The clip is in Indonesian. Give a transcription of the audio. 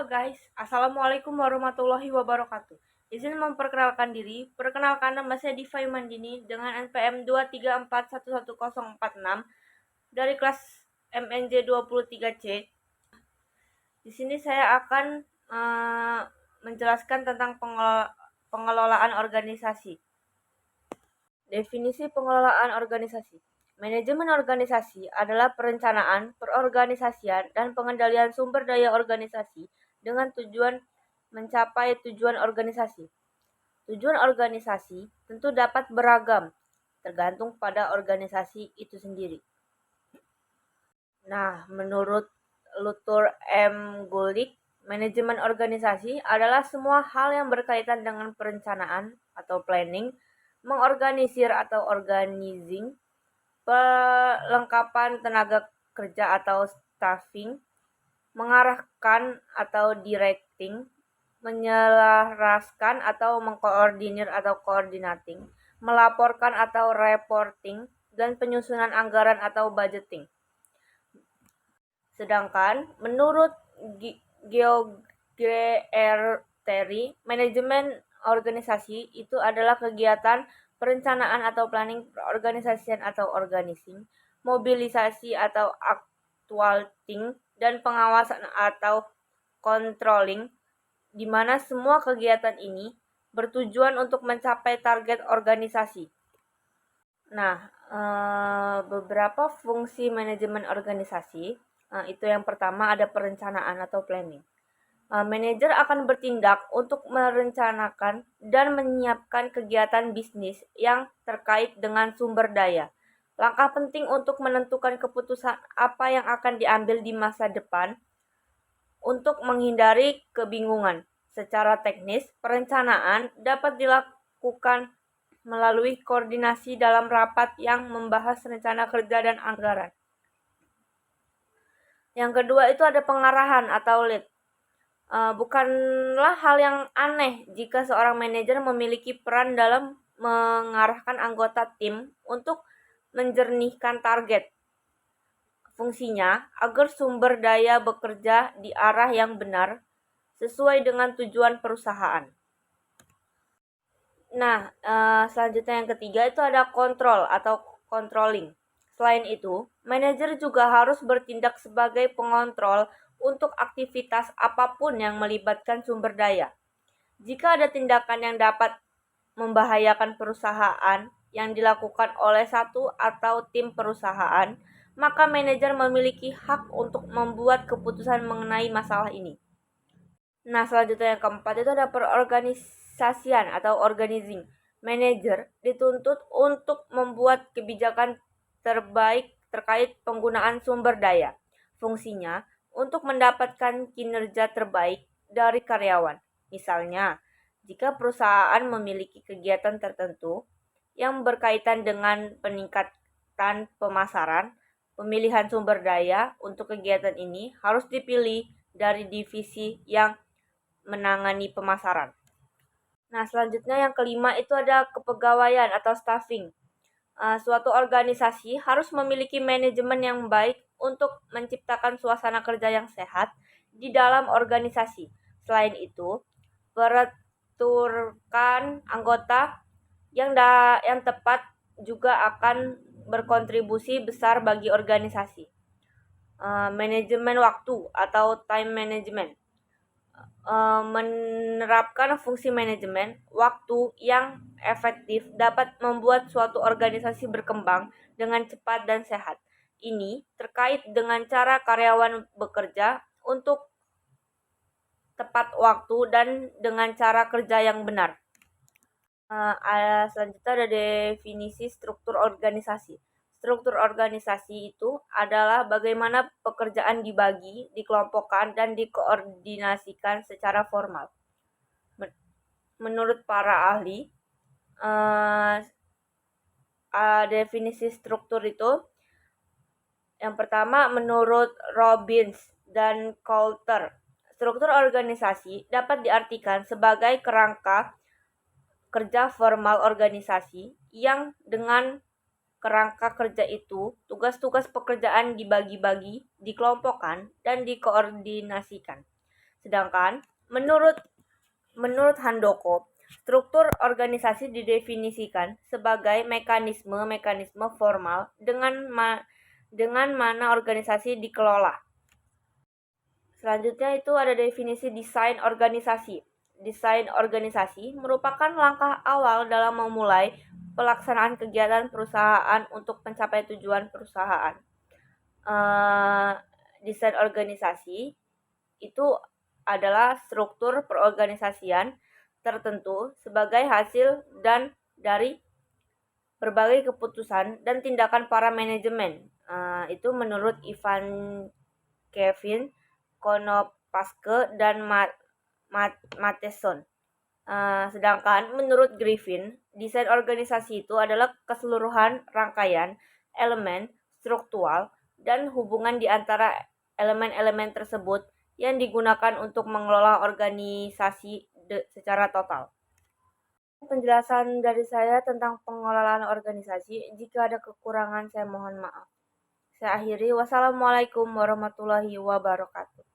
guys, Assalamualaikum warahmatullahi wabarakatuh. Izin memperkenalkan diri, perkenalkan nama saya Diva Mandini dengan NPM 2341146 dari kelas MNJ 23C. Di sini saya akan menjelaskan tentang pengelolaan organisasi. Definisi pengelolaan organisasi. Manajemen organisasi adalah perencanaan, perorganisasian, dan pengendalian sumber daya organisasi dengan tujuan mencapai tujuan organisasi. Tujuan organisasi tentu dapat beragam, tergantung pada organisasi itu sendiri. Nah, menurut Luthur M. Gulick, manajemen organisasi adalah semua hal yang berkaitan dengan perencanaan atau planning, mengorganisir atau organizing, pelengkapan tenaga kerja atau staffing, mengarahkan atau directing, menyelaraskan atau mengkoordinir atau coordinating, melaporkan atau reporting, dan penyusunan anggaran atau budgeting. Sedangkan menurut George manajemen organisasi itu adalah kegiatan perencanaan atau planning, perorganisasian atau organizing, mobilisasi atau actuating, dan pengawasan atau controlling, di mana semua kegiatan ini bertujuan untuk mencapai target organisasi. Nah, beberapa fungsi manajemen organisasi, itu yang pertama ada perencanaan atau planning. Manajer akan bertindak untuk merencanakan dan menyiapkan kegiatan bisnis yang terkait dengan sumber daya. Langkah penting untuk menentukan keputusan apa yang akan diambil di masa depan untuk menghindari kebingungan. Secara teknis, perencanaan dapat dilakukan melalui koordinasi dalam rapat yang membahas rencana kerja dan anggaran. Yang kedua itu ada pengarahan atau lead. Bukanlah hal yang aneh jika seorang manajer memiliki peran dalam mengarahkan anggota tim untuk menjernihkan target. Fungsinya agar sumber daya bekerja di arah yang benar sesuai dengan tujuan perusahaan. Nah, selanjutnya yang ketiga itu ada kontrol atau controlling. Selain itu, manajer juga harus bertindak sebagai pengontrol untuk aktivitas apapun yang melibatkan sumber daya. Jika ada tindakan yang dapat membahayakan perusahaan yang dilakukan oleh satu atau tim perusahaan, maka manajer memiliki hak untuk membuat keputusan mengenai masalah ini. Nah, selanjutnya yang keempat itu ada perorganisasian atau organizing. Manajer dituntut untuk membuat kebijakan terbaik terkait penggunaan sumber daya. Fungsinya untuk mendapatkan kinerja terbaik dari karyawan. Misalnya, jika perusahaan memiliki kegiatan tertentu yang berkaitan dengan peningkatan pemasaran, pemilihan sumber daya untuk kegiatan ini harus dipilih dari divisi yang menangani pemasaran. Nah, selanjutnya yang kelima itu ada kepegawaian atau staffing. Suatu organisasi harus memiliki manajemen yang baik untuk menciptakan suasana kerja yang sehat di dalam organisasi. Selain itu, peraturan anggota yang tepat juga akan berkontribusi besar bagi organisasi. Manajemen waktu atau time management. Menerapkan fungsi manajemen waktu yang efektif dapat membuat suatu organisasi berkembang dengan cepat dan sehat. Ini terkait dengan cara karyawan bekerja untuk tepat waktu dan dengan cara kerja yang benar. Selanjutnya ada definisi struktur organisasi. Struktur organisasi itu adalah bagaimana pekerjaan dibagi, dikelompokkan, dan dikoordinasikan secara formal. Menurut para ahli, definisi struktur itu yang pertama menurut Robbins dan Coulter, struktur organisasi dapat diartikan sebagai kerangka kerja formal organisasi yang dengan kerangka kerja itu, tugas-tugas pekerjaan dibagi-bagi, dikelompokkan, dan dikoordinasikan. Sedangkan menurut Handoko, struktur organisasi didefinisikan sebagai mekanisme formal dengan mana organisasi dikelola. Selanjutnya itu ada definisi desain organisasi. Desain organisasi merupakan langkah awal dalam memulai pelaksanaan kegiatan perusahaan untuk mencapai tujuan perusahaan. Desain organisasi itu adalah struktur perorganisasian tertentu sebagai hasil dan dari berbagai keputusan dan tindakan para manajemen. Itu menurut Ivan Kevin, Konopaske, dan Matheson. Sedangkan menurut Griffin, desain organisasi itu adalah keseluruhan rangkaian elemen struktural dan hubungan di antara elemen-elemen tersebut yang digunakan untuk mengelola organisasi secara total. Penjelasan dari saya tentang pengelolaan organisasi. Jika ada kekurangan, saya mohon maaf. Saya akhiri. Wassalamualaikum warahmatullahi wabarakatuh.